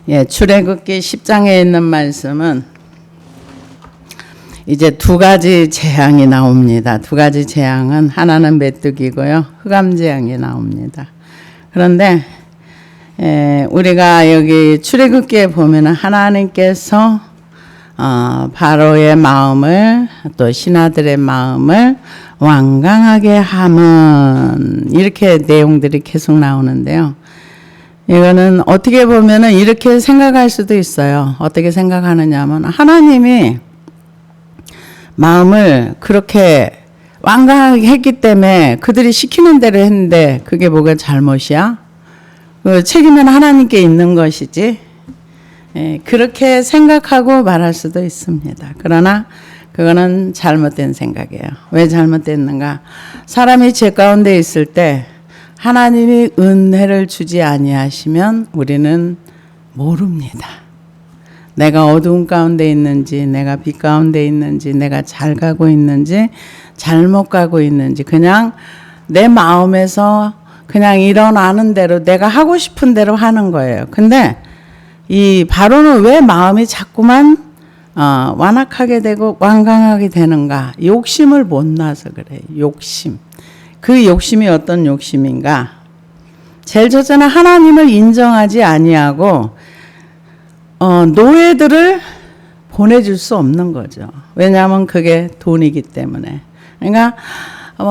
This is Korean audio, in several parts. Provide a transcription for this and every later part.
예, 출애굽기 10장에 있는 말씀은 이제 두 가지 재앙이 나옵니다. 두 가지 재앙은 하나는 메뚜기고요. 흑암 재앙이 나옵니다. 그런데 우리가 여기 출애굽기에 보면은 하나님께서 바로의 마음을 또 신하들의 마음을 완강하게 함은 이렇게 내용들이 계속 나오는데요. 이거는 어떻게 보면은 이렇게 생각할 수도 있어요. 어떻게 생각하느냐 하면 하나님이 마음을 그렇게 완강하게 했기 때문에 그들이 시키는 대로 했는데 그게 뭐가 잘못이야? 그 책임은 하나님께 있는 것이지. 그렇게 생각하고 말할 수도 있습니다. 그러나 그거는 잘못된 생각이에요. 왜 잘못됐는가? 사람이 죄 가운데 있을 때 하나님이 은혜를 주지 아니하시면 우리는 모릅니다. 내가 어두운 가운데 있는지, 내가 빛 가운데 있는지, 내가 잘 가고 있는지, 잘못 가고 있는지, 그냥 내 마음에서 그냥 일어나는 대로 내가 하고 싶은 대로 하는 거예요. 근데 이 바로는 왜 마음이 자꾸만 완악하게 되고 완강하게 되는가? 욕심을 못 놔서 그래요. 욕심. 그 욕심이 어떤 욕심인가? 제일 첫째는 하나님을 인정하지 아니하고 노예들을 보내줄 수 없는 거죠. 왜냐하면 그게 돈이기 때문에. 그러니까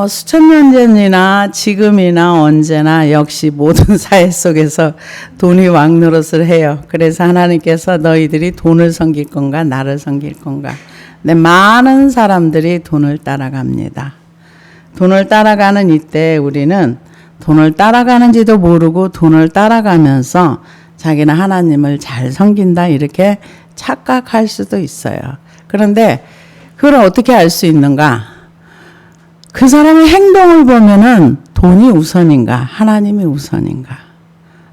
수천 년 전이나 지금이나 언제나 역시 모든 사회 속에서 돈이 왕노릇을 해요. 그래서 하나님께서 너희들이 돈을 섬길 건가 나를 섬길 건가. 근데 많은 사람들이 돈을 따라갑니다. 돈을 따라가는 이때 우리는 돈을 따라가는지도 모르고 돈을 따라가면서 자기는 하나님을 잘 섬긴다 이렇게 착각할 수도 있어요. 그런데 그걸 어떻게 알 수 있는가? 그 사람의 행동을 보면은 돈이 우선인가? 하나님이 우선인가?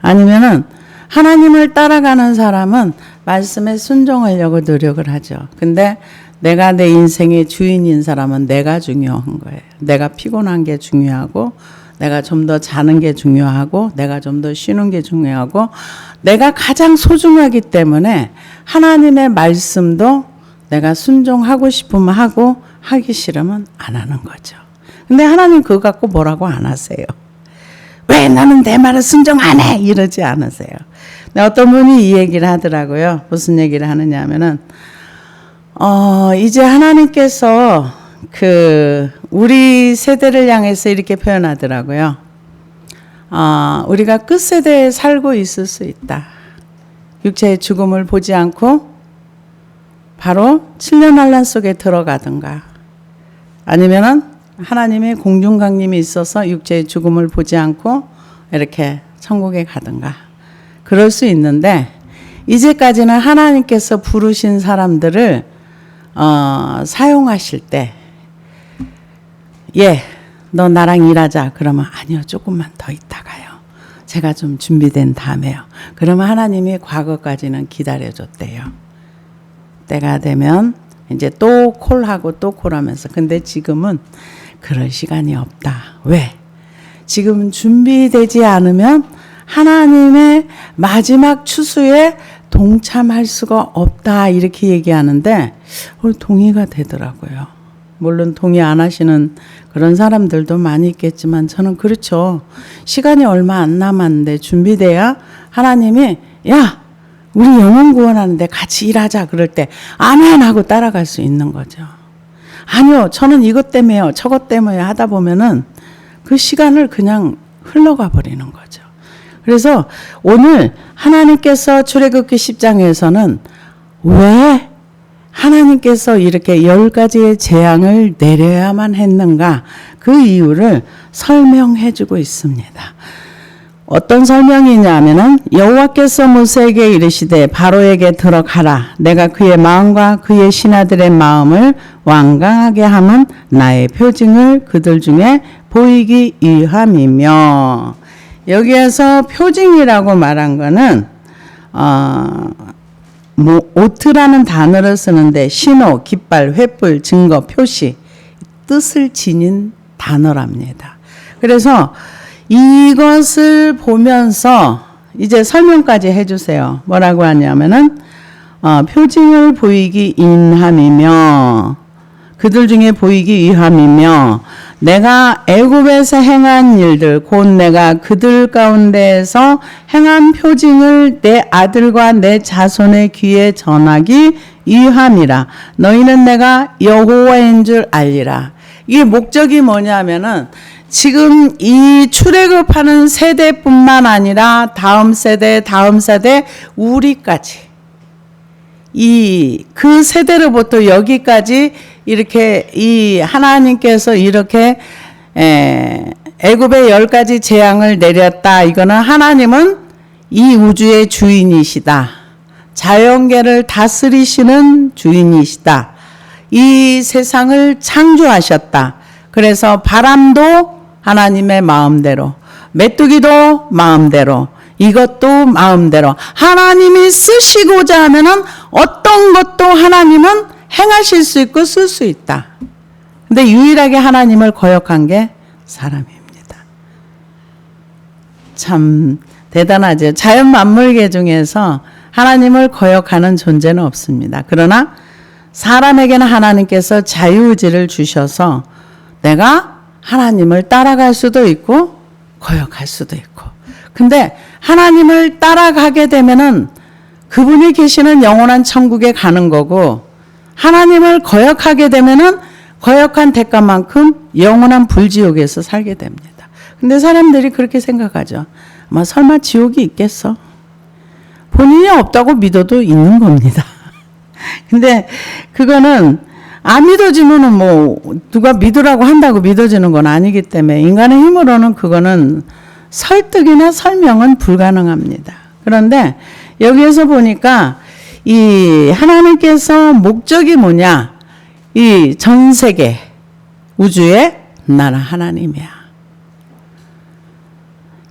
아니면은 하나님을 따라가는 사람은 말씀에 순종하려고 노력을 하죠. 근데 내가 내 인생의 주인인 사람은 내가 중요한 거예요. 내가 피곤한 게 중요하고 내가 좀 더 자는 게 중요하고 내가 좀 더 쉬는 게 중요하고 내가 가장 소중하기 때문에 하나님의 말씀도 내가 순종하고 싶으면 하고 하기 싫으면 안 하는 거죠. 근데 하나님 그거 갖고 뭐라고 안 하세요. 왜 너는 내 말을 순종 안 해? 이러지 않으세요. 근데 어떤 분이 이 얘기를 하더라고요. 무슨 얘기를 하느냐 하면은 이제 하나님께서 우리 세대를 향해서 이렇게 표현하더라고요. 우리가 끝세대에 살고 있을 수 있다. 육체의 죽음을 보지 않고 바로 7년 환난 속에 들어가든가 아니면은 하나님의 공중강림이 있어서 육체의 죽음을 보지 않고 이렇게 천국에 가든가 그럴 수 있는데 이제까지는 하나님께서 부르신 사람들을 사용하실 때 너 나랑 일하자. 그러면 아니요. 조금만 더 있다가요. 제가 좀 준비된 다음에요. 그러면 하나님이 과거까지는 기다려줬대요. 때가 되면 이제 또 콜하고 또 콜하면서 근데 지금은 그럴 시간이 없다. 왜? 지금 준비되지 않으면 하나님의 마지막 추수에 동참할 수가 없다. 이렇게 얘기하는데 동의가 되더라고요. 물론 동의 안 하시는 그런 사람들도 많이 있겠지만 저는 그렇죠. 시간이 얼마 안 남았는데 준비돼야 하나님이 우리 영혼 구원하는데 같이 일하자 그럴 때 아멘 하고 따라갈 수 있는 거죠. 아니요. 저는 이것 때문에요. 저것 때문에 하다 보면은 그 시간을 그냥 흘러가 버리는 거죠. 그래서 오늘 하나님께서 출애굽기 10장에서는 왜 하나님께서 이렇게 10가지의 재앙을 내려야만 했는가 그 이유를 설명해 주고 있습니다. 어떤 설명이냐 하면은 여호와께서 모세에게 이르시되 바로에게 들어가라. 내가 그의 마음과 그의 신하들의 마음을 완강하게 함은 나의 표징을 그들 중에 보이기 위함이며 여기에서 표징이라고 말한 거는 오트라는 단어를 쓰는데 신호, 깃발, 횃불, 증거, 표시 뜻을 지닌 단어랍니다. 그래서 이것을 보면서 이제 설명까지 해주세요. 뭐라고 하냐면은 표징을 보이기 인함이며 그들 중에 보이기 위함이며 내가 애굽에서 행한 일들 곧 내가 그들 가운데에서 행한 표징을 내 아들과 내 자손의 귀에 전하기 위함이라. 너희는 내가 여호와인 줄 알리라. 이게 목적이 뭐냐면은 지금 이 출애굽하는 세대뿐만 아니라 다음 세대 우리까지 그 세대로부터 여기까지 이렇게 이 하나님께서 이렇게 애굽의 10가지 재앙을 내렸다. 이거는 하나님은 이 우주의 주인이시다. 자연계를 다스리시는 주인이시다. 이 세상을 창조하셨다. 그래서 바람도 하나님의 마음대로, 메뚜기도 마음대로, 이것도 마음대로 하나님이 쓰시고자 하면은 어떤 것도 하나님은 행하실 수 있고 쓸 수 있다. 근데 유일하게 하나님을 거역한 게 사람입니다. 참 대단하죠. 자연 만물계 중에서 하나님을 거역하는 존재는 없습니다. 그러나 사람에게는 하나님께서 자유의지를 주셔서 내가 하나님을 따라갈 수도 있고 거역할 수도 있고. 근데 하나님을 따라가게 되면은 그분이 계시는 영원한 천국에 가는 거고, 하나님을 거역하게 되면은 거역한 대가만큼 영원한 불지옥에서 살게 됩니다. 근데 사람들이 그렇게 생각하죠. 설마 지옥이 있겠어? 본인이 없다고 믿어도 있는 겁니다. 근데 그거는 안 믿어지면은 누가 믿으라고 한다고 믿어지는 건 아니기 때문에 인간의 힘으로는 그거는 설득이나 설명은 불가능합니다. 그런데 여기에서 보니까 이 하나님께서 목적이 뭐냐? 이 전 세계 우주의 나는 하나님이야.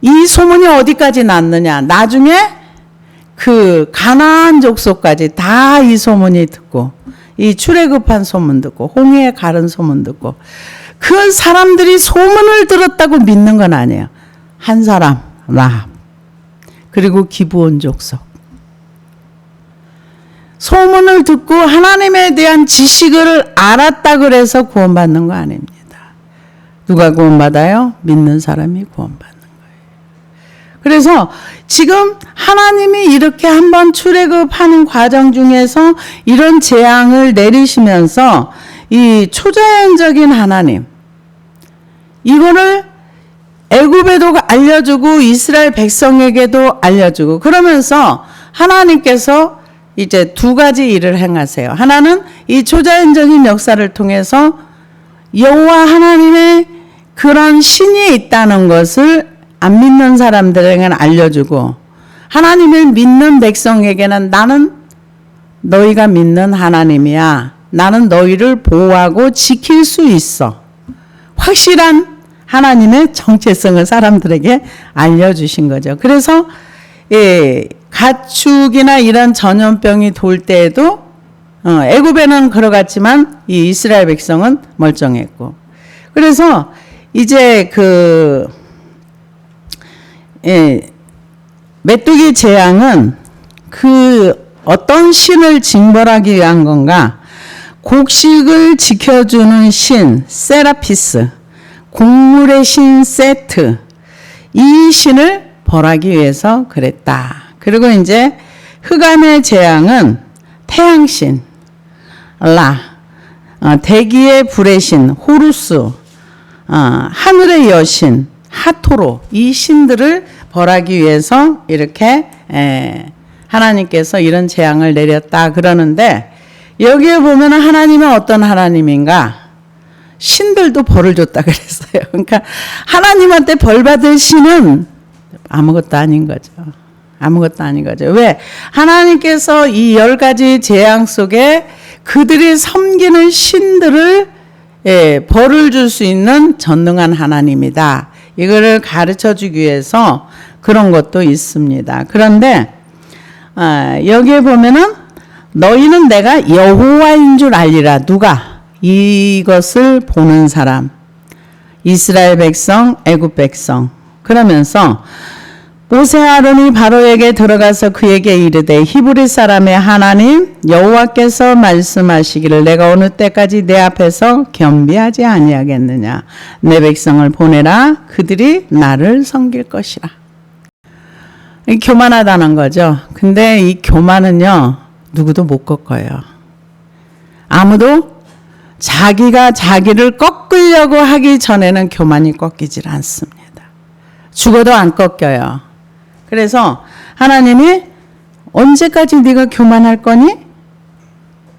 이 소문이 어디까지 났느냐? 나중에 그 가나안 족속까지 다 이 소문이 듣고, 이 출애굽한 소문 듣고, 홍해에 가른 소문 듣고, 그 사람들이 소문을 들었다고 믿는 건 아니에요. 한 사람 라합, 그리고 기브온 족속. 소문을 듣고 하나님에 대한 지식을 알았다 그래서 구원받는 거 아닙니다. 누가 구원받아요? 믿는 사람이 구원받는 거예요. 그래서 지금 하나님이 이렇게 한번 출애굽하는 과정 중에서 이런 재앙을 내리시면서 이 초자연적인 하나님, 이거를 애굽에도 알려주고 이스라엘 백성에게도 알려주고, 그러면서 하나님께서 이제 두 가지 일을 행하세요. 하나는 이 초자연적인 역사를 통해서 여호와 하나님의 그런 신이 있다는 것을 안 믿는 사람들에게는 알려주고, 하나님을 믿는 백성에게는 나는 너희가 믿는 하나님이야. 나는 너희를 보호하고 지킬 수 있어. 확실한 하나님의 정체성을 사람들에게 알려주신 거죠. 그래서 가축이나 이런 전염병이 돌 때에도 애굽에는 걸어갔지만 이 이스라엘 백성은 멀쩡했고, 그래서 이제 메뚜기 재앙은 그 어떤 신을 징벌하기 위한 건가? 곡식을 지켜주는 신 세라피스, 곡물의 신 세트, 이 신을 벌하기 위해서 그랬다. 그리고 이제 흑암의 재앙은 태양신 라, 대기의 불의 신 호루스, 하늘의 여신 하토로, 이 신들을 벌하기 위해서 이렇게 하나님께서 이런 재앙을 내렸다 그러는데, 여기에 보면 하나님은 어떤 하나님인가? 신들도 벌을 줬다 그랬어요. 그러니까 하나님한테 벌 받을 신은 아무것도 아닌 거죠. 아무것도 아닌 거죠. 왜? 하나님께서 이 10가지 재앙 속에 그들이 섬기는 신들을 벌을 줄 수 있는 전능한 하나님이다. 이거를 가르쳐 주기 위해서 그런 것도 있습니다. 그런데 여기에 보면은 너희는 내가 여호와인 줄 알리라. 누가? 이것을 보는 사람, 이스라엘 백성, 애굽 백성. 그러면서 모세 아론이 바로에게 들어가서 그에게 이르되 히브리 사람의 하나님 여호와께서 말씀하시기를 내가 어느 때까지 내 앞에서 겸비하지 아니하겠느냐. 내 백성을 보내라. 그들이 나를 섬길 것이라. 교만하다는 거죠. 근데 이 교만은요, 누구도 못 꺾어요. 아무도 자기가 자기를 꺾으려고 하기 전에는 교만이 꺾이질 않습니다. 죽어도 안 꺾여요. 그래서 하나님이 언제까지 네가 교만할 거니?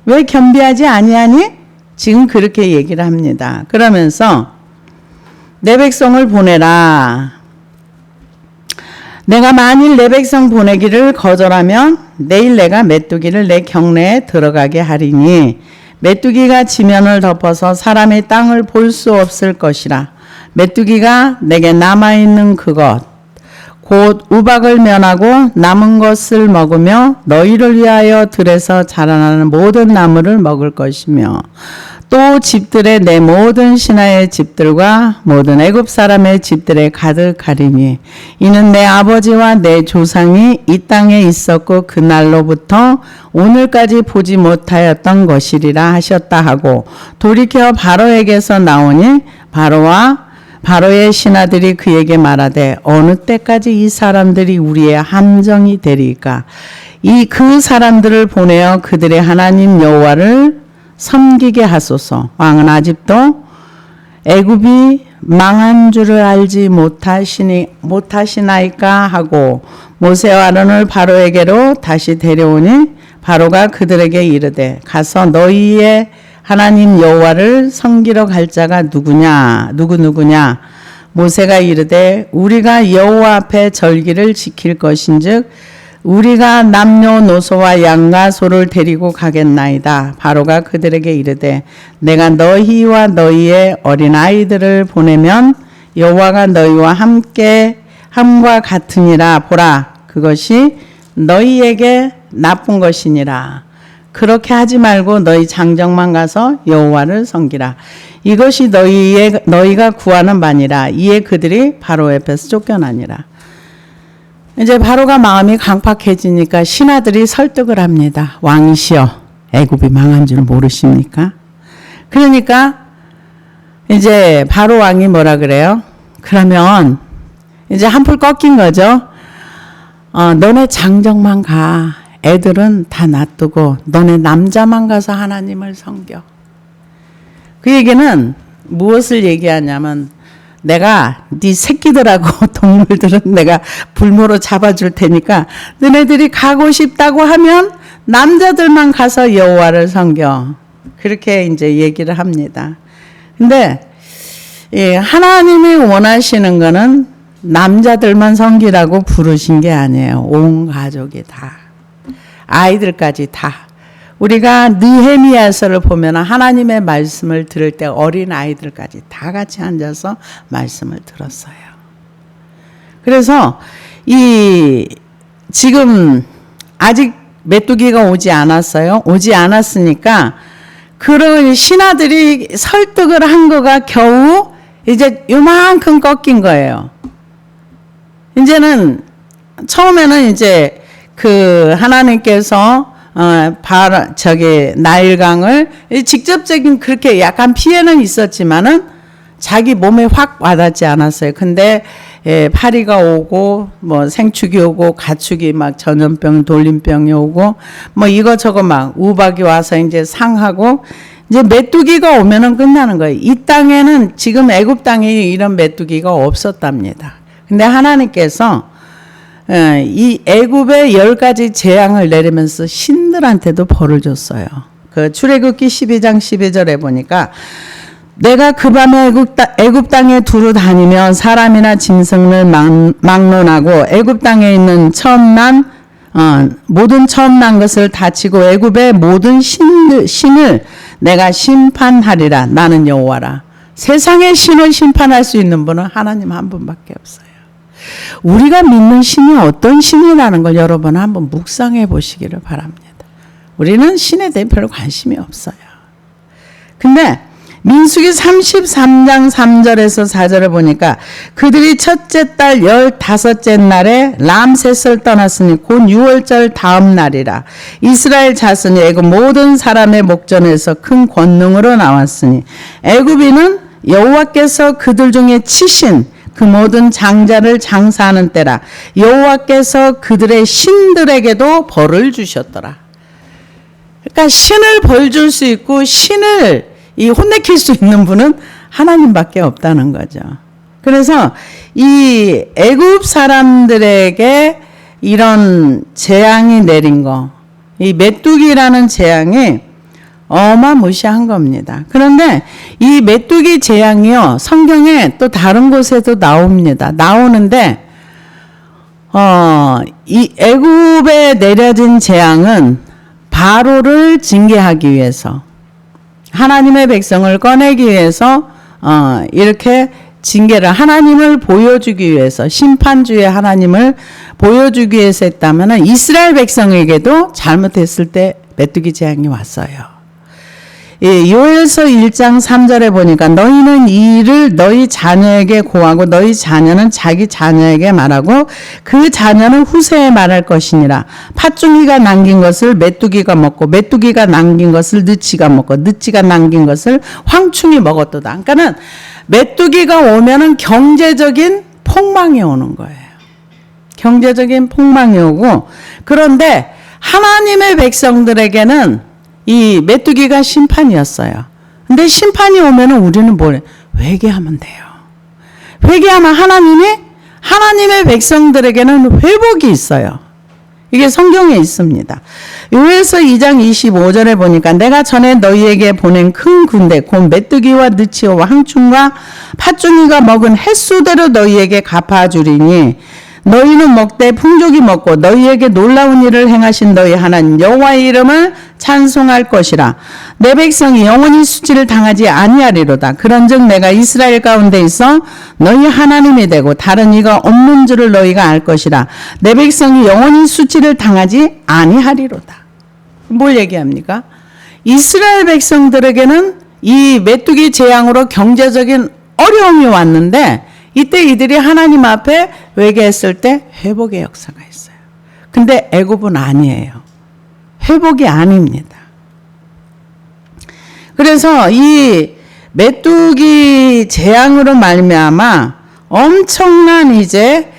왜 겸비하지 아니하니? 지금 그렇게 얘기를 합니다. 그러면서 내 백성을 보내라. 내가 만일 내 백성 보내기를 거절하면 내일 내가 메뚜기를 내 경내에 들어가게 하리니 메뚜기가 지면을 덮어서 사람의 땅을 볼 수 없을 것이라. 메뚜기가 내게 남아있는 그것 곧 우박을 면하고 남은 것을 먹으며 너희를 위하여 들에서 자라나는 모든 나무를 먹을 것이며 또 집들의 내 모든 신하의 집들과 모든 애굽 사람의 집들에 가득하리니 이는 내 아버지와 내 조상이 이 땅에 있었고 그날로부터 오늘까지 보지 못하였던 것이리라 하셨다 하고 돌이켜 바로에게서 나오니 바로의 신하들이 그에게 말하되 어느 때까지 이 사람들이 우리의 함정이 되리까. 그 사람들을 보내어 그들의 하나님 여호와를 섬기게 하소서. 왕은 아직도 애굽이 망한 줄을 알지 못하시나이까 하고 모세와 아론을 바로에게로 다시 데려오니 바로가 그들에게 이르되 가서 너희의 하나님 여호와를 섬기러 갈 자가 누구냐? 누구냐? 모세가 이르되 우리가 여호와 앞에 절기를 지킬 것인즉 우리가 남녀노소와 양과 소를 데리고 가겠나이다. 바로가 그들에게 이르되 내가 너희와 너희의 어린아이들을 보내면 여호와가 너희와 함께 함과 같으니라. 보라, 그것이 너희에게 나쁜 것이니라. 그렇게 하지 말고 너희 장정만 가서 여호와를 섬기라. 이것이 너희가 구하는 바니라. 이에 그들이 바로 앞에서 쫓겨나니라. 이제 바로가 마음이 강팍해지니까 신하들이 설득을 합니다. 왕이시여, 애굽이 망한 줄 모르십니까? 그러니까 이제 바로 왕이 뭐라 그래요? 그러면 이제 한풀 꺾인 거죠. 너네 장정만 가. 애들은 다 놔두고 너네 남자만 가서 하나님을 섬겨. 그 얘기는 무엇을 얘기하냐면 내가 네 새끼들하고 동물들은 내가 불모로 잡아줄 테니까 너네들이 가고 싶다고 하면 남자들만 가서 여호와를 섬겨. 그렇게 이제 얘기를 합니다. 근데 하나님이 원하시는 거는 남자들만 섬기라고 부르신 게 아니에요. 온 가족이 다. 아이들까지 다. 우리가 느헤미야서를 보면 하나님의 말씀을 들을 때 어린 아이들까지 다 같이 앉아서 말씀을 들었어요. 그래서 지금 아직 메뚜기가 오지 않았어요. 오지 않았으니까 그런 신하들이 설득을 한 거가 겨우 이제 요만큼 꺾인 거예요. 이제는 처음에는 이제 하나님께서 나일강을 직접적인 그렇게 약간 피해는 있었지만은 자기 몸에 확 와닿지 않았어요. 근데 파리가 오고 생축이 오고 가축이 막 전염병, 돌림병이 오고 이거저거 막 우박이 와서 이제 상하고 이제 메뚜기가 오면은 끝나는 거예요. 이 땅에는 지금 애굽 땅에 이런 메뚜기가 없었답니다. 근데 하나님께서 이 애굽의 10가지 재앙을 내리면서 신들한테도 벌을 줬어요. 그 출애굽기 12장 12절에 보니까 내가 그 밤에 애굽 땅에 두루 다니며 사람이나 짐승을 막론하고 애굽 땅에 있는 모든 처음 난 것을 다치고 애굽의 모든 신을 내가 심판하리라. 나는 여호와라. 세상의 신을 심판할 수 있는 분은 하나님 한 분밖에 없어요. 우리가 믿는 신이 어떤 신이라는 걸 여러분 한번 묵상해 보시기를 바랍니다. 우리는 신에 대해 별로 관심이 없어요. 근데 민수기 33장 3절에서 4절에 보니까 그들이 첫째 달 15째 날에 람셋을 떠났으니 곧 6월절 다음 날이라. 이스라엘 자손이 애굽 모든 사람의 목전에서 큰 권능으로 나왔으니 애굽인은 여호와께서 그들 중에 치신 그 모든 장자를 장사하는 때라. 여호와께서 그들의 신들에게도 벌을 주셨더라. 그러니까 신을 벌 줄 수 있고 신을 혼내킬 수 있는 분은 하나님밖에 없다는 거죠. 그래서 이 애굽 사람들에게 이런 재앙이 내린 거, 이 메뚜기라는 재앙이 어마무시한 겁니다. 그런데 이 메뚜기 재앙이요, 성경에 또 다른 곳에도 나옵니다. 나오는데 이 애굽에 내려진 재앙은 바로를 징계하기 위해서, 하나님의 백성을 꺼내기 위해서 이렇게 징계를, 하나님을 보여주기 위해서, 심판주의 하나님을 보여주기 위해서 했다면 이스라엘 백성에게도 잘못했을 때 메뚜기 재앙이 왔어요. 요엘서 1장 3절에 보니까 너희는 이 일을 너희 자녀에게 고하고 너희 자녀는 자기 자녀에게 말하고 그 자녀는 후세에 말할 것이니라. 팥중이가 남긴 것을 메뚜기가 먹고 메뚜기가 남긴 것을 느치가 먹고 느치가 남긴 것을 황충이 먹었도다. 그러니까는 메뚜기가 오면은 경제적인 폭망이 오는 거예요. 경제적인 폭망이 오고, 그런데 하나님의 백성들에게는 이 메뚜기가 심판이었어요. 근데 심판이 오면은 우리는 뭘 회개하면 돼요. 회개하면 하나님의 백성들에게는 회복이 있어요. 이게 성경에 있습니다. 요엘서 2장 25절에 보니까 내가 전에 너희에게 보낸 큰 군대 곧 메뚜기와 느치와 황충과 팥중이가 먹은 횟수대로 너희에게 갚아주리니 너희는 먹되 풍족이 먹고 너희에게 놀라운 일을 행하신 너희 하나님 여호와의 이름을 찬송할 것이라. 내 백성이 영원히 수치를 당하지 아니하리로다. 그런즉 내가 이스라엘 가운데 있어 너희 하나님이 되고 다른 이가 없는 줄을 너희가 알 것이라. 내 백성이 영원히 수치를 당하지 아니하리로다. 뭘 얘기합니까? 이스라엘 백성들에게는 이 메뚜기 재앙으로 경제적인 어려움이 왔는데 이때 이들이 하나님 앞에 회개했을 때 회복의 역사가 있어요. 근데 애굽은 아니에요. 회복이 아닙니다. 그래서 이 메뚜기 재앙으로 말미암아 엄청난 이제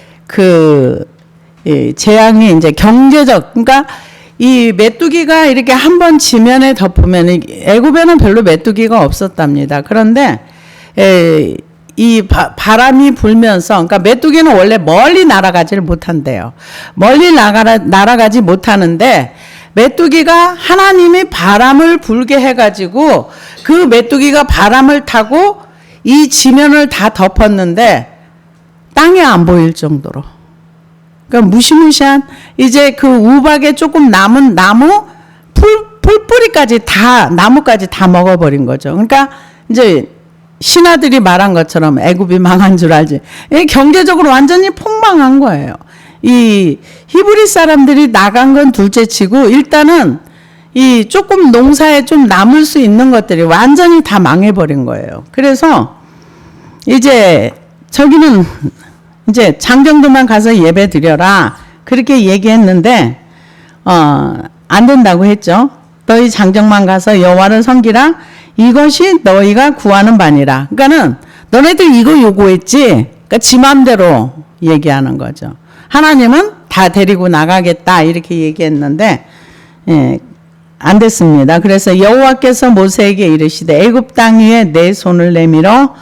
재앙이 이제 경제적, 그러니까 이 메뚜기가 이렇게 한번 지면에 덮으면 애굽에는 별로 메뚜기가 없었답니다. 그런데 이 바람이 불면서, 그러니까 메뚜기는 원래 멀리 날아가지를 못한대요. 멀리 날아가지 못하는데 메뚜기가 하나님이 바람을 불게 해가지고 그 메뚜기가 바람을 타고 이 지면을 다 덮었는데 땅에 안 보일 정도로. 그러니까 무시무시한 이제 그 우박에 조금 남은 나무 풀뿌리까지 다, 나무까지 다 먹어버린 거죠. 그러니까 이제 신하들이 말한 것처럼 애굽이 망한 줄 알지. 경제적으로 완전히 폭망한 거예요. 이 히브리 사람들이 나간 건 둘째치고 일단은 이 조금 농사에 좀 남을 수 있는 것들이 완전히 다 망해버린 거예요. 그래서 이제 저기는 이제 장정도만 가서 예배 드려라 그렇게 얘기했는데 안 된다고 했죠. 너희 장정만 가서 여호와를 섬기라. 이것이 너희가 구하는 바니라. 그러니까는 너네들 이거 요구했지. 그러니까 지 맘대로 얘기하는 거죠. 하나님은 다 데리고 나가겠다 이렇게 얘기했는데 안 됐습니다. 그래서 여호와께서 모세에게 이르시되 애굽 땅 위에 내 손을 내밀어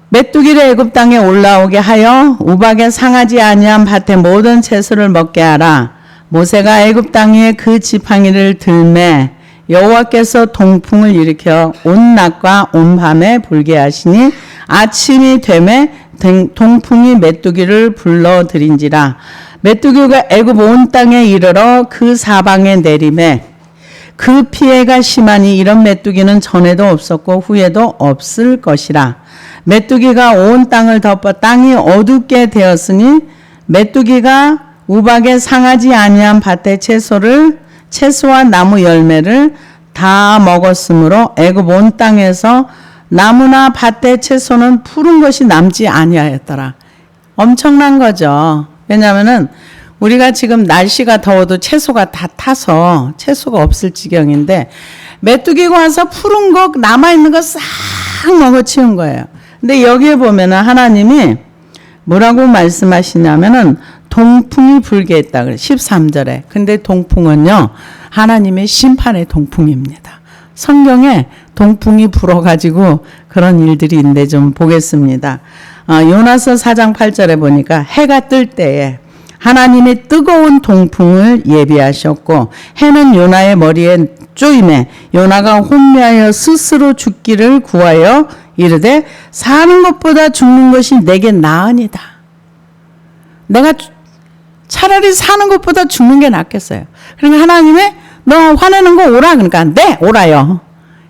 메뚜기를 애굽 땅에 올라오게 하여 우박에 상하지 아니한 밭의 모든 채소를 먹게 하라. 모세가 애굽 땅 위에 그 지팡이를 들매 여호와께서 동풍을 일으켜 온 낮과 온 밤에 불게 하시니 아침이 되매 동풍이 메뚜기를 불러들인지라. 메뚜기가 애굽 온 땅에 이르러 그 사방에 내리매 그 피해가 심하니 이런 메뚜기는 전에도 없었고 후에도 없을 것이라. 메뚜기가 온 땅을 덮어 땅이 어둡게 되었으니 메뚜기가 우박에 상하지 아니한 밭의 채소와 나무 열매를 다 먹었으므로 애굽 온 땅에서 나무나 밭의 채소는 푸른 것이 남지 아니하였더라. 엄청난 거죠. 왜냐하면은 우리가 지금 날씨가 더워도 채소가 다 타서 채소가 없을 지경인데 메뚜기가 와서 푸른 거 남아있는 거 싹 먹어치운 거예요. 근데 여기에 보면은 하나님이 뭐라고 말씀하시냐면은 동풍이 불게 했다. 13절에. 근데 동풍은요, 하나님의 심판의 동풍입니다. 성경에 동풍이 불어가지고 그런 일들이 있는데 좀 보겠습니다. 요나서 4장 8절에 보니까 해가 뜰 때에 하나님이 뜨거운 동풍을 예비하셨고 해는 요나의 머리에 쪼임에 요나가 혼미하여 스스로 죽기를 구하여 이르되 사는 것보다 죽는 것이 내게 나으니다. 내가 차라리 사는 것보다 죽는 게 낫겠어요. 그러니까 하나님이 너 화내는 거 오라. 그러니까 네 오라요.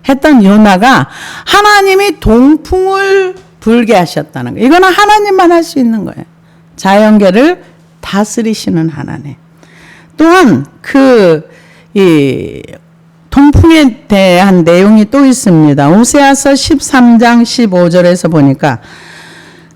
했던 요나가 하나님이 동풍을 불게 하셨다는 거예요. 이거는 하나님만 할 수 있는 거예요. 자연계를 다스리시는 하나님. 또한 이 동풍에 대한 내용이 또 있습니다. 오세아서 13장 15절에서 보니까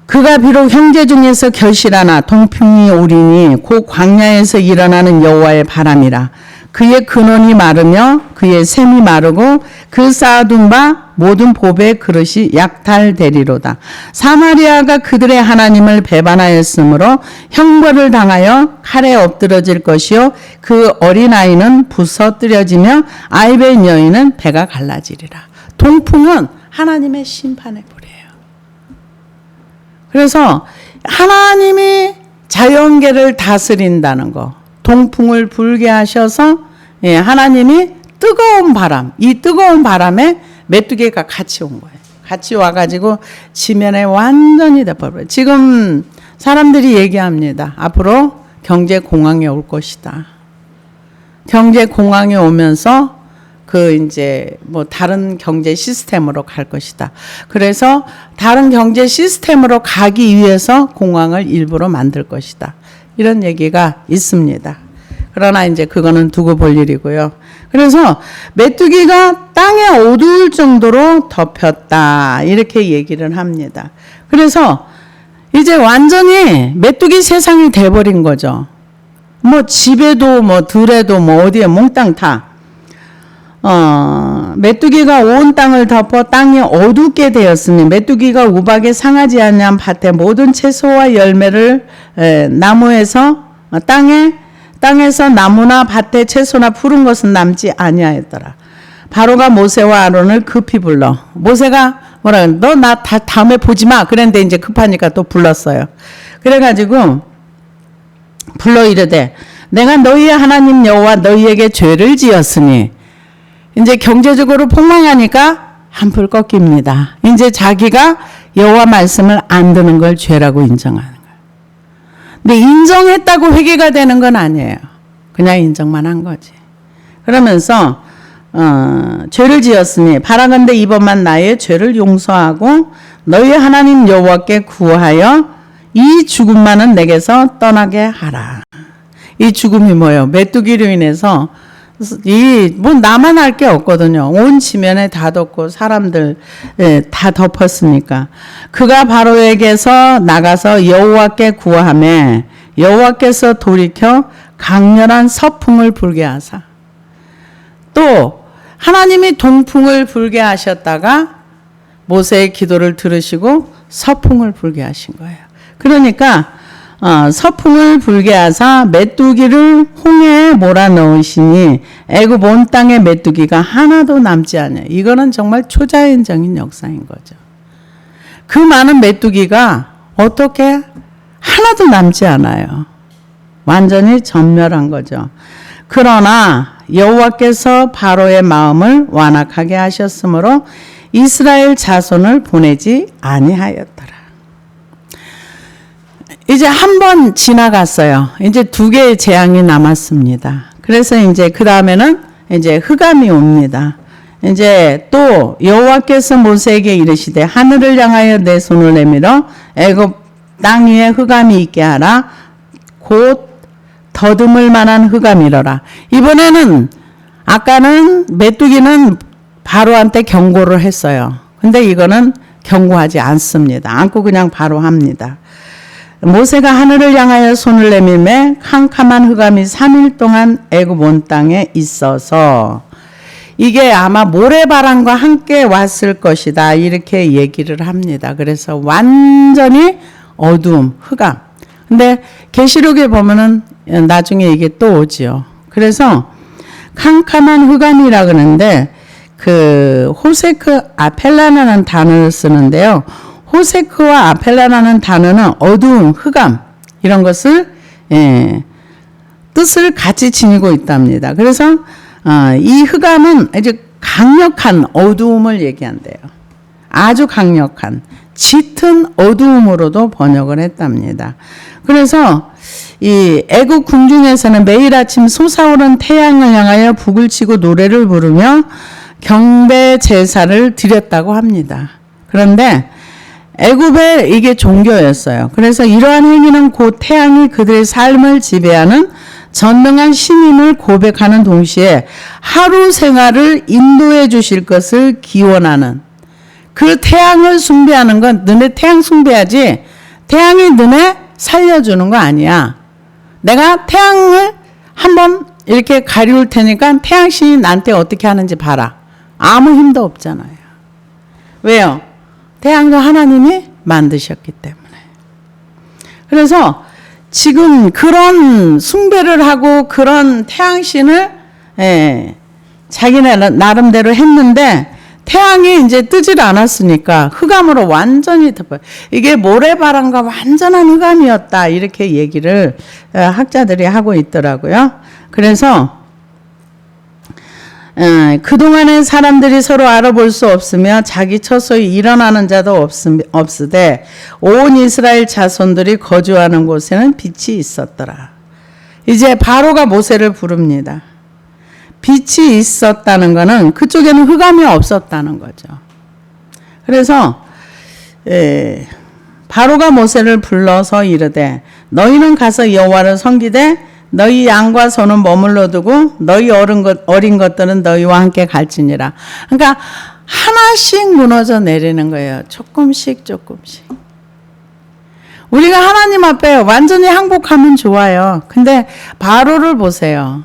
그가 비록 형제 중에서 결실하나 동풍이 오리니 곧 광야에서 일어나는 여호와의 바람이라. 그의 근원이 마르며 그의 샘이 마르고 그 쌓아둔 바 모든 보배의 그릇이 약탈되리로다. 사마리아가 그들의 하나님을 배반하였으므로 형벌을 당하여 칼에 엎드러질 것이요 그 어린아이는 부서뜨려지며 아이의 여인은 배가 갈라지리라. 동풍은 하나님의 심판의 불이에요. 그래서 하나님이 자연계를 다스린다는 거, 동풍을 불게 하셔서 하나님이 뜨거운 바람, 이 뜨거운 바람에 메뚜기가 같이 온 거예요. 같이 와가지고 지면에 완전히 덮어버려요. 지금 사람들이 얘기합니다. 앞으로 경제 공황이 올 것이다. 경제 공황이 오면서 이제 다른 경제 시스템으로 갈 것이다. 그래서 다른 경제 시스템으로 가기 위해서 공황을 일부러 만들 것이다. 이런 얘기가 있습니다. 그러나 이제 그거는 두고 볼 일이고요. 그래서 메뚜기가 땅에 어두울 정도로 덮였다. 이렇게 얘기를 합니다. 그래서 이제 완전히 메뚜기 세상이 돼버린 거죠. 집에도 들에도 어디에 몽땅 다. 메뚜기가 온 땅을 덮어 땅이 어둡게 되었으니 메뚜기가 우박에 상하지 않는 밭의 모든 채소와 열매를 나무에서 땅에서 나무나 밭의 채소나 푸른 것은 남지 아니하였더라. 바로가 모세와 아론을 급히 불러. 모세가 너 나 다음에 보지 마. 그랬는데 이제 급하니까 또 불렀어요. 그래가지고 불러 이르되 내가 너희의 하나님 여호와 너희에게 죄를 지었으니 이제 경제적으로 폭망하니까 한풀 꺾입니다. 이제 자기가 여호와 말씀을 안 듣는 걸 죄라고 인정하는 거예요. 근데 인정했다고 회개가 되는 건 아니에요. 그냥 인정만 한 거지. 그러면서 죄를 지었으니 바라건대 이번만 나의 죄를 용서하고 너희 하나님 여호와께 구하여 이 죽음만은 내게서 떠나게 하라. 이 죽음이 뭐예요? 메뚜기로 인해서 나만 할 게 없거든요. 온 지면에 다 덮고 사람들 다 덮었으니까. 그가 바로에게서 나가서 여호와께 구하매 여호와께서 돌이켜 강렬한 서풍을 불게 하사. 또 하나님이 동풍을 불게 하셨다가 모세의 기도를 들으시고 서풍을 불게 하신 거예요. 그러니까 서풍을 불게 하사 메뚜기를 홍해에 몰아넣으시니 애굽 온 땅의 메뚜기가 하나도 남지 않아요. 이거는 정말 초자연적인 역사인 거죠. 그 많은 메뚜기가 어떻게 하나도 남지 않아요. 완전히 전멸한 거죠. 그러나 여호와께서 바로의 마음을 완악하게 하셨으므로 이스라엘 자손을 보내지 아니하였더라. 이제 한 번 지나갔어요. 이제 2개의 재앙이 남았습니다. 그래서 이제 그 다음에는 이제 흑암이 옵니다. 이제 또 여호와께서 모세에게 이르시되 하늘을 향하여 내 손을 내밀어 애굽 땅 위에 흑암이 있게 하라. 곧 더듬을 만한 흑암이러라. 이번에는 아까는 메뚜기는 바로한테 경고를 했어요. 근데 이거는 경고하지 않습니다. 않고 그냥 바로 합니다. 모세가 하늘을 향하여 손을 내밀매 캄캄한 흑암이 3일 동안 애굽 온 땅에 있어서 이게 아마 모래바람과 함께 왔을 것이다 이렇게 얘기를 합니다. 그래서 완전히 어두움, 흑암. 근데 계시록에 보면은 나중에 이게 또 오지요. 그래서 캄캄한 흑암이라 그러는데 그 호세크 아펠라라는 단어를 쓰는데요. 호세크와 아펠라라는 단어는 어두움, 흑암 이런 것을 뜻을 같이 지니고 있답니다. 그래서 이 흑암은 아주 강력한 어두움을 얘기한대요. 아주 강력한 짙은 어두움으로도 번역을 했답니다. 그래서 이 애국 궁중에서는 매일 아침 솟아오른 태양을 향하여 북을 치고 노래를 부르며 경배 제사를 드렸다고 합니다. 그런데 애굽의 이게 종교였어요. 그래서 이러한 행위는 곧 태양이 그들의 삶을 지배하는 전능한 신임을 고백하는 동시에 하루 생활을 인도해 주실 것을 기원하는 그 태양을 숭배하는 건 너네 태양 숭배하지 태양이 너네 살려주는 거 아니야. 내가 태양을 한번 이렇게 가리울 테니까 태양신이 나한테 어떻게 하는지 봐라. 아무 힘도 없잖아요. 왜요? 태양도 하나님이 만드셨기 때문에. 그래서 지금 그런 숭배를 하고 그런 태양신을 자기네 나름대로 했는데 태양이 이제 뜨질 않았으니까 흑암으로 완전히 덮어요. 이게 모래바람과 완전한 흑암이었다 이렇게 얘기를 학자들이 하고 있더라고요. 그래서 그동안의 사람들이 서로 알아볼 수 없으며 자기 처소에 일어나는 자도 없으되 온 이스라엘 자손들이 거주하는 곳에는 빛이 있었더라. 이제 바로가 모세를 부릅니다. 빛이 있었다는 것은 그쪽에는 흑암이 없었다는 거죠. 그래서 바로가 모세를 불러서 이르되 너희는 가서 여호와를 섬기되 너희 양과 소는 머물러 두고 너희 어린 것들은 너희와 함께 갈지니라. 그러니까 하나씩 무너져 내리는 거예요. 조금씩. 우리가 하나님 앞에 완전히 항복하면 좋아요. 근데 바로를 보세요.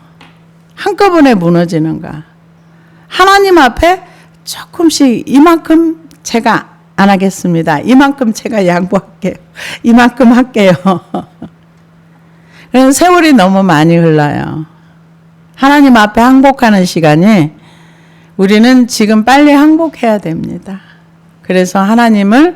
한꺼번에 무너지는가. 하나님 앞에 조금씩 이만큼 제가 안 하겠습니다. 이만큼 제가 양보할게요. 이만큼 할게요. 그래서 세월이 너무 많이 흘러요. 하나님 앞에 항복하는 시간이 우리는 지금 빨리 항복해야 됩니다. 그래서 하나님을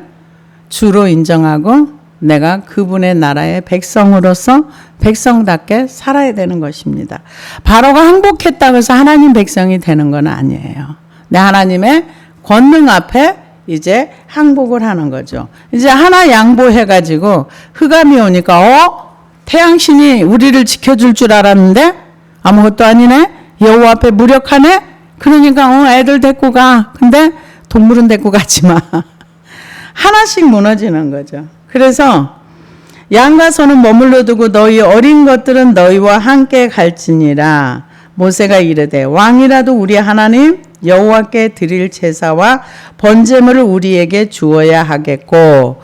주로 인정하고 내가 그분의 나라의 백성으로서 백성답게 살아야 되는 것입니다. 바로가 항복했다고 해서 하나님 백성이 되는 건 아니에요. 내 하나님의 권능 앞에 이제 항복을 하는 거죠. 이제 하나 양보해가지고 흑암이 오니까 태양신이 우리를 지켜줄 줄 알았는데 아무것도 아니네. 여호와 앞에 무력하네. 그러니까 애들 데리고 가. 근데 동물은 데리고 가지 마. 하나씩 무너지는 거죠. 그래서 양과 소는 머물러 두고 너희 어린 것들은 너희와 함께 갈지니라. 모세가 이르되 왕이라도 우리 하나님 여호와께 드릴 제사와 번제물을 우리에게 주어야 하겠고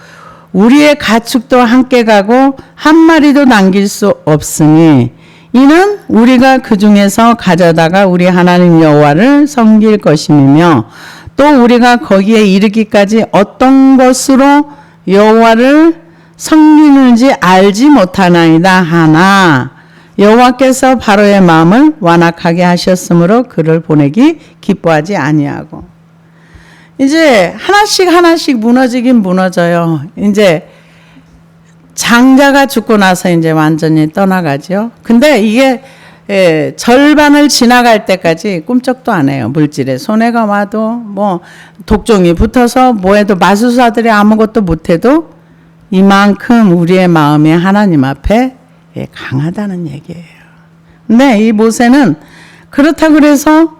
우리의 가축도 함께 가고 한 마리도 남길 수 없으니 이는 우리가 그 중에서 가져다가 우리 하나님 여호와를 섬길 것임이며 또 우리가 거기에 이르기까지 어떤 것으로 여호와를 섬기는지 알지 못하나이다 하나 여호와께서 바로의 마음을 완악하게 하셨으므로 그를 보내기 기뻐하지 아니하고. 이제 하나씩 무너지긴 무너져요. 이제 장자가 죽고 나서 이제 완전히 떠나가죠. 근데 이게 절반을 지나갈 때까지 꿈쩍도 안 해요. 물질에 손해가 와도 뭐 독종이 붙어서 뭐해도 마술사들이 아무것도 못해도 이만큼 우리의 마음이 하나님 앞에 강하다는 얘기예요. 근데 이 모세는 그렇다고 그래서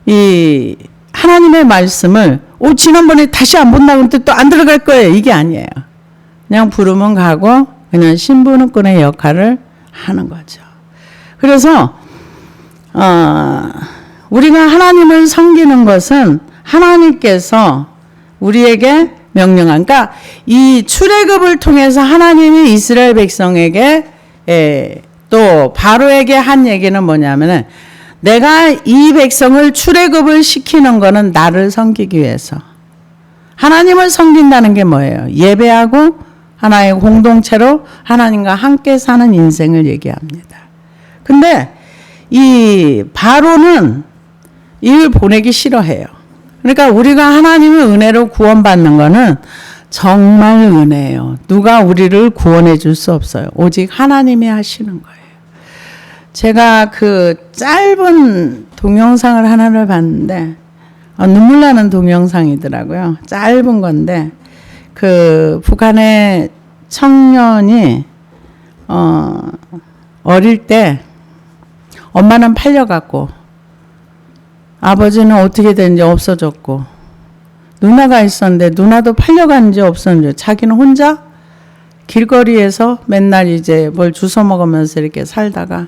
이 하나님의 말씀을 지난번에 다시 안 본다고 했는데 또 안 들어갈 거예요. 이게 아니에요. 그냥 부르면 가고 그냥 신부는꾼의 역할을 하는 거죠. 그래서 우리가 하나님을 섬기는 것은 하나님께서 우리에게 명령한. 그러니까 이 출애굽을 통해서 하나님이 이스라엘 백성에게 또 바로에게 한 얘기는 뭐냐면은 내가 이 백성을 출애굽을 시키는 거는 나를 섬기기 위해서. 하나님을 섬긴다는 게 뭐예요? 예배하고 하나의 공동체로 하나님과 함께 사는 인생을 얘기합니다. 근데 이 바로는 이를 보내기 싫어해요. 그러니까 우리가 하나님의 은혜로 구원받는 거는 정말 은혜예요. 누가 우리를 구원해 줄 수 없어요. 오직 하나님이 하시는 거예요. 제가 그 짧은 동영상을 하나를 봤는데 눈물 나는 동영상이더라고요. 짧은 건데 그 북한의 청년이 어릴 때 엄마는 팔려갔고 아버지는 어떻게 된지 없어졌고 누나가 있었는데 누나도 팔려간지 없었는지 자기는 혼자 길거리에서 맨날 이제 뭘 주워 먹으면서 이렇게 살다가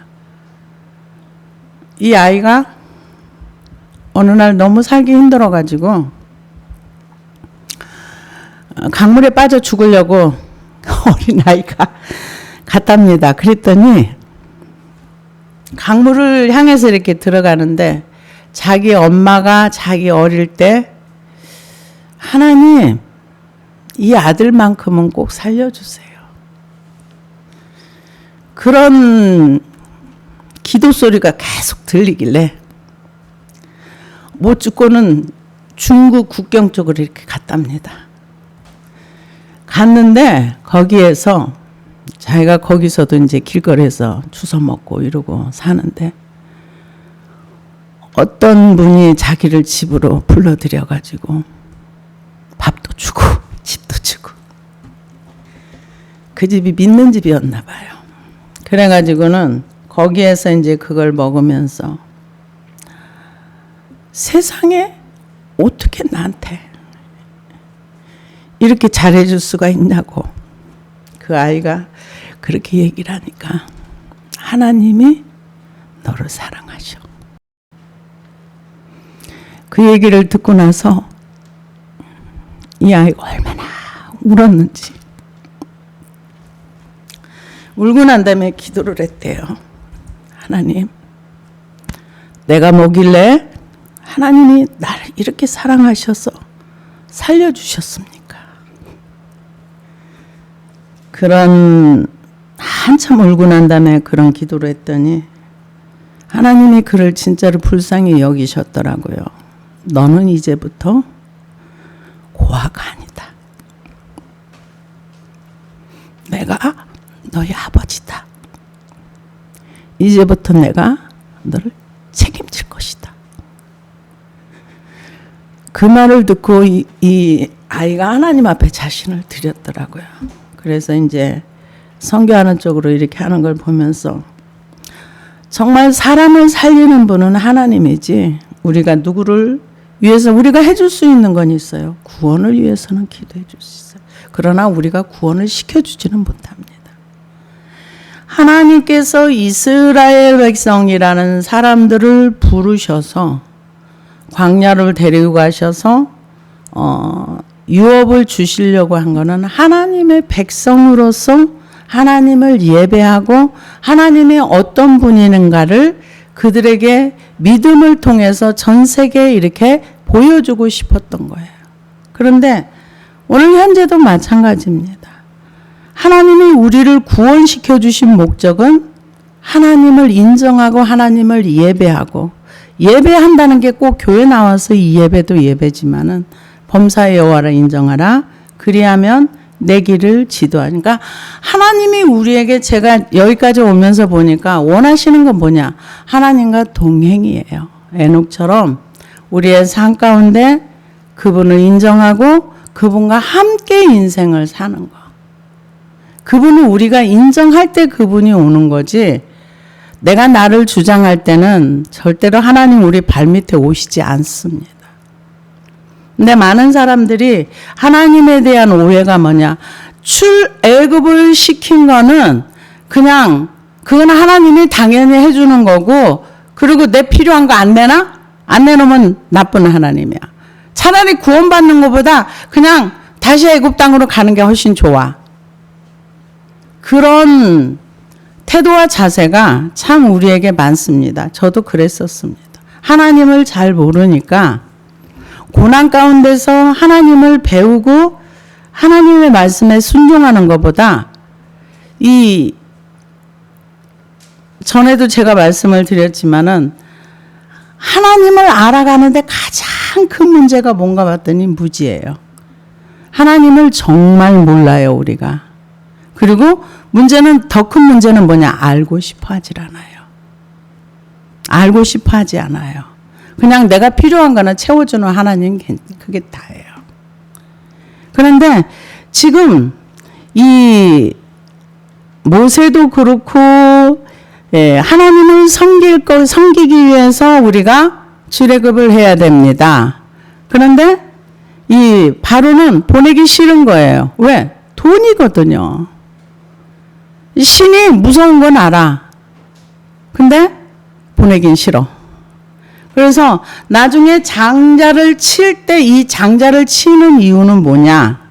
이 아이가 어느 날 너무 살기 힘들어가지고 강물에 빠져 죽으려고 어린 아이가 갔답니다. 그랬더니 강물을 향해서 이렇게 들어가는데 자기 엄마가 자기 어릴 때 하나님 이 아들만큼은 꼭 살려주세요. 그런 기도 소리가 계속 들리길래 못 죽고는 중국 국경 쪽으로 이렇게 갔답니다. 갔는데 거기에서 자기가 거기서도 이제 길거리에서 주워 먹고 이러고 사는데 어떤 분이 자기를 집으로 불러들여 가지고 밥도 주고 집도 주고 그 집이 믿는 집이었나 봐요. 그래 가지고는 거기에서 이제 그걸 먹으면서 세상에 어떻게 나한테 이렇게 잘해줄 수가 있냐고 그 아이가 그렇게 얘기를 하니까 하나님이 너를 사랑하셔. 그 얘기를 듣고 나서 이 아이가 얼마나 울었는지 울고 난 다음에 기도를 했대요. 하나님, 내가 뭐길래 하나님이 나를 이렇게 사랑하셔서 살려주셨습니까? 그런 한참 울고 난 다음에 그런 기도를 했더니 하나님이 그를 진짜로 불쌍히 여기셨더라고요. 너는 이제부터 고아가 아니다. 내가 너의 아버지다. 이제부터 내가 너를 책임질 것이다. 그 말을 듣고 이 아이가 하나님 앞에 자신을 드렸더라고요. 그래서 이제 선교하는 쪽으로 이렇게 하는 걸 보면서 정말 사람을 살리는 분은 하나님이지 우리가 누구를 위해서 우리가 해줄 수 있는 건 있어요. 구원을 위해서는 기도해 줄 수 있어요. 그러나 우리가 구원을 시켜주지는 못합니다. 하나님께서 이스라엘 백성이라는 사람들을 부르셔서 광야를 데리고 가셔서 유업을 주시려고 한 거는 하나님의 백성으로서 하나님을 예배하고 하나님이 어떤 분이는가를 그들에게 믿음을 통해서 전 세계에 이렇게 보여주고 싶었던 거예요. 그런데 오늘 현재도 마찬가지입니다. 하나님이 우리를 구원시켜 주신 목적은 하나님을 인정하고 하나님을 예배하고 예배한다는 게 꼭 교회 나와서 이 예배도 예배지만은 범사의 여호와를 인정하라. 그리하면 내 길을 지도하니까 그러니까 하나님이 우리에게 제가 여기까지 오면서 보니까 원하시는 건 뭐냐? 하나님과 동행이에요. 에녹처럼 우리의 삶 가운데 그분을 인정하고 그분과 함께 인생을 사는 거. 그분은 우리가 인정할 때 그분이 오는 거지 내가 나를 주장할 때는 절대로 하나님 우리 발밑에 오시지 않습니다. 근데 많은 사람들이 하나님에 대한 오해가 뭐냐? 출애굽을 시킨 거는 그냥 그건 하나님이 당연히 해주는 거고 그리고 내 필요한 거 안 내나? 안 내놓으면 나쁜 하나님이야. 차라리 구원받는 것보다 그냥 다시 애굽 땅으로 가는 게 훨씬 좋아. 그런 태도와 자세가 참 우리에게 많습니다. 저도 그랬었습니다. 하나님을 잘 모르니까 고난 가운데서 하나님을 배우고 하나님의 말씀에 순종하는 것보다 전에도 제가 말씀을 드렸지만은 하나님을 알아가는데 가장 큰 문제가 뭔가 봤더니 무지예요. 하나님을 정말 몰라요, 우리가. 그리고 문제는, 더 큰 문제는 뭐냐? 알고 싶어 하질 않아요. 알고 싶어 하지 않아요. 그냥 내가 필요한 거는 채워주는 하나님, 그게 다예요. 그런데 지금 이 모세도 그렇고, 하나님을 섬기기 위해서 우리가 출애굽을 해야 됩니다. 그런데 이 바로는 보내기 싫은 거예요. 왜? 돈이거든요. 신이 무서운 건 알아. 근데 보내긴 싫어. 그래서 나중에 장자를 칠 때 이 장자를 치는 이유는 뭐냐?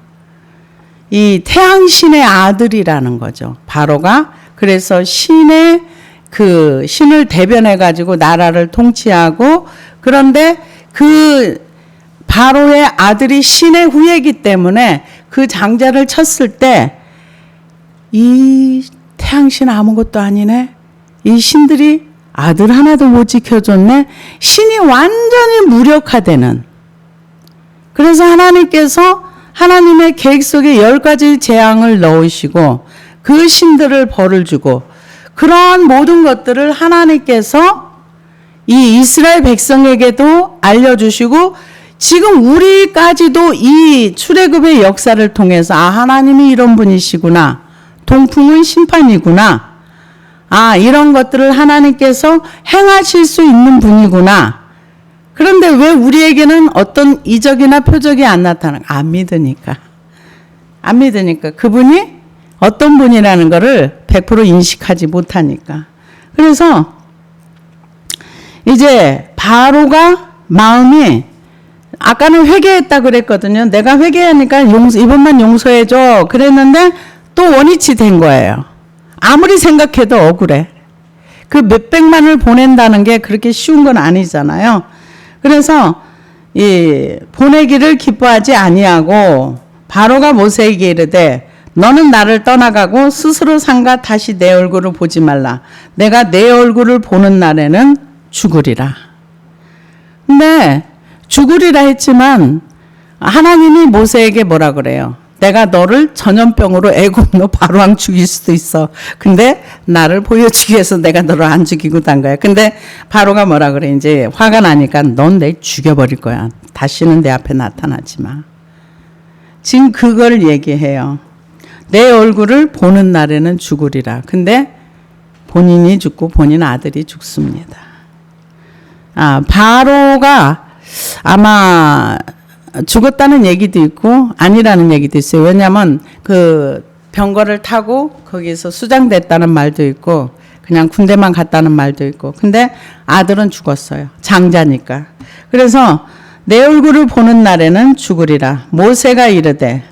이 태양신의 아들이라는 거죠. 바로가. 그래서 신을 대변해 가지고 나라를 통치하고, 그런데 그 바로의 아들이 신의 후예이기 때문에 그 장자를 쳤을 때 이 태양신 아무것도 아니네. 이 신들이 아들 하나도 못 지켜줬네. 신이 완전히 무력화되는. 그래서 하나님께서 하나님의 계획 속에 10가지 재앙을 넣으시고 그 신들을 벌을 주고, 그러한 모든 것들을 하나님께서 이 이스라엘 백성에게도 알려주시고, 지금 우리까지도 이 출애굽의 역사를 통해서 하나님이 이런 분이시구나. 동풍은 심판이구나. 이런 것들을 하나님께서 행하실 수 있는 분이구나. 그런데 왜 우리에게는 어떤 이적이나 표적이 안 나타나는가? 안 믿으니까. 그분이 어떤 분이라는 것을 100% 인식하지 못하니까. 그래서 이제 바로가 마음이, 아까는 회개했다 그랬거든요. 내가 회개하니까 이번만 용서해줘 그랬는데 또 원위치 된 거예요. 아무리 생각해도 억울해. 그 몇백만을 보낸다는 게 그렇게 쉬운 건 아니잖아요. 그래서 이 보내기를 기뻐하지 아니하고 바로가 모세에게 이르되 너는 나를 떠나가고 스스로 상가 다시 내 얼굴을 보지 말라. 내가 내 얼굴을 보는 날에는 죽으리라. 근데 죽으리라 했지만 하나님이 모세에게 뭐라 그래요? 내가 너를 전염병으로 애굽 바로왕 죽일 수도 있어. 근데 나를 보여주기 위해서 내가 너를 안 죽이고 단 거야. 근데 바로가 뭐라 그래? 이제 화가 나니까 넌 내 죽여버릴 거야. 다시는 내 앞에 나타나지 마. 지금 그걸 얘기해요. 내 얼굴을 보는 날에는 죽으리라. 근데 본인이 죽고 본인 아들이 죽습니다. 바로가 아마 죽었다는 얘기도 있고 아니라는 얘기도 있어요. 왜냐하면 그 병거를 타고 거기서 수장됐다는 말도 있고 그냥 군대만 갔다는 말도 있고, 근데 아들은 죽었어요. 장자니까. 그래서 내 얼굴을 보는 날에는 죽으리라. 모세가 이르되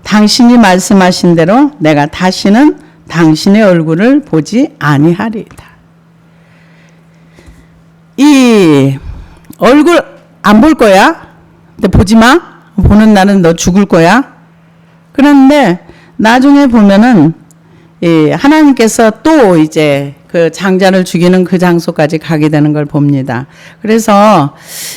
당신이 말씀하신 대로 내가 다시는 당신의 얼굴을 보지 아니하리이다. 이 얼굴 안 볼 거야. 근데 보지 마. 보는 날은 너 죽을 거야. 그런데 나중에 보면은 하나님께서 또 이제 그 장자를 죽이는 그 장소까지 가게 되는 걸 봅니다. 그래서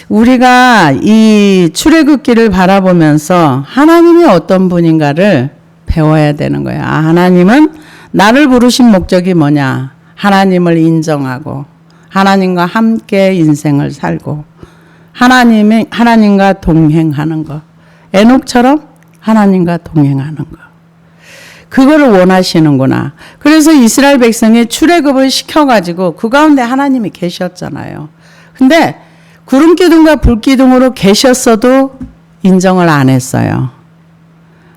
우리가 이 출애굽기를 바라보면서 하나님이 어떤 분인가를 배워야 되는 거야. 하나님은 나를 부르신 목적이 뭐냐? 하나님을 인정하고 하나님과 함께 인생을 살고 하나님과 동행하는 것. 에녹처럼 하나님과 동행하는 것. 그거를 원하시는구나. 그래서 이스라엘 백성이 출애굽을 시켜가지고 그 가운데 하나님이 계셨잖아요. 근데 구름기둥과 불기둥으로 계셨어도 인정을 안 했어요.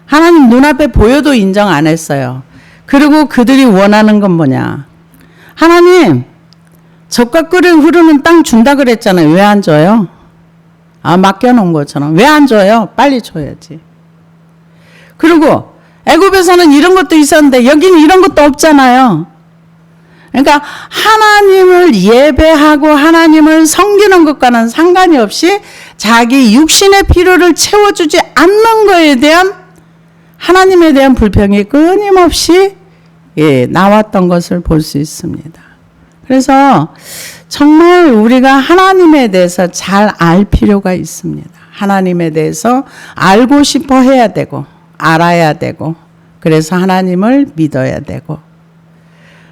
하나님 눈앞에 보여도 인정 안 했어요. 그리고 그들이 원하는 건 뭐냐? 하나님, 젖과 꿀이 흐르는 땅 준다 그랬잖아요. 왜 안 줘요? 맡겨놓은 것처럼. 왜 안 줘요? 빨리 줘야지. 그리고 애굽에서는 이런 것도 있었는데 여기는 이런 것도 없잖아요. 그러니까 하나님을 예배하고 하나님을 섬기는 것과는 상관이 없이 자기 육신의 필요를 채워주지 않는 것에 대한 하나님에 대한 불평이 끊임없이 나왔던 것을 볼 수 있습니다. 그래서 정말 우리가 하나님에 대해서 잘 알 필요가 있습니다. 하나님에 대해서 알고 싶어 해야 되고 알아야 되고 그래서 하나님을 믿어야 되고.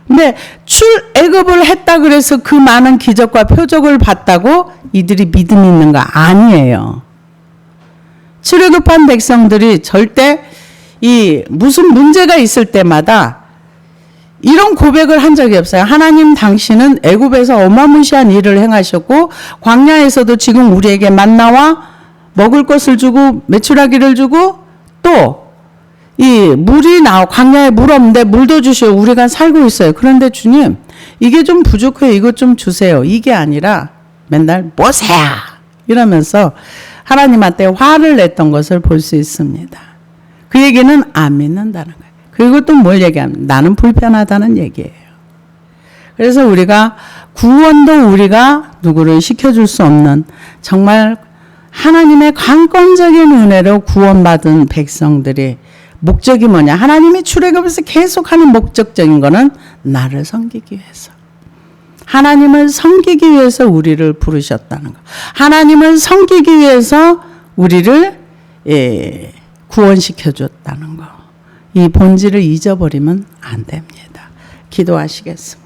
근데 출애굽을 했다 그래서 그 많은 기적과 표적을 봤다고 이들이 믿음이 있는 거 아니에요. 출애굽한 백성들이 절대 이 무슨 문제가 있을 때마다 이런 고백을 한 적이 없어요. 하나님 당신은 애굽에서 어마무시한 일을 행하셨고 광야에서도 지금 우리에게 만나와 먹을 것을 주고 메추라기를 주고 또 이 물이 광야에 물 없는데 물도 주시오. 우리가 살고 있어요. 그런데 주님 이게 좀 부족해요. 이것 좀 주세요. 이게 아니라 맨날 뭐세요 이러면서 하나님한테 화를 냈던 것을 볼 수 있습니다. 그 얘기는 안 믿는다는 거예요. 그리고 또 뭘 얘기합니까? 나는 불편하다는 얘기예요. 그래서 우리가 구원도 우리가 누구를 시켜줄 수 없는 정말 하나님의 강권적인 은혜로 구원받은 백성들이 목적이 뭐냐? 하나님이 출애굽에서 계속하는 목적적인 거는 나를 섬기기 위해서. 하나님을 섬기기 위해서 우리를 부르셨다는 거. 하나님을 섬기기 위해서 우리를 구원시켜 줬다는 거. 이 본질을 잊어버리면 안 됩니다. 기도하시겠습니다.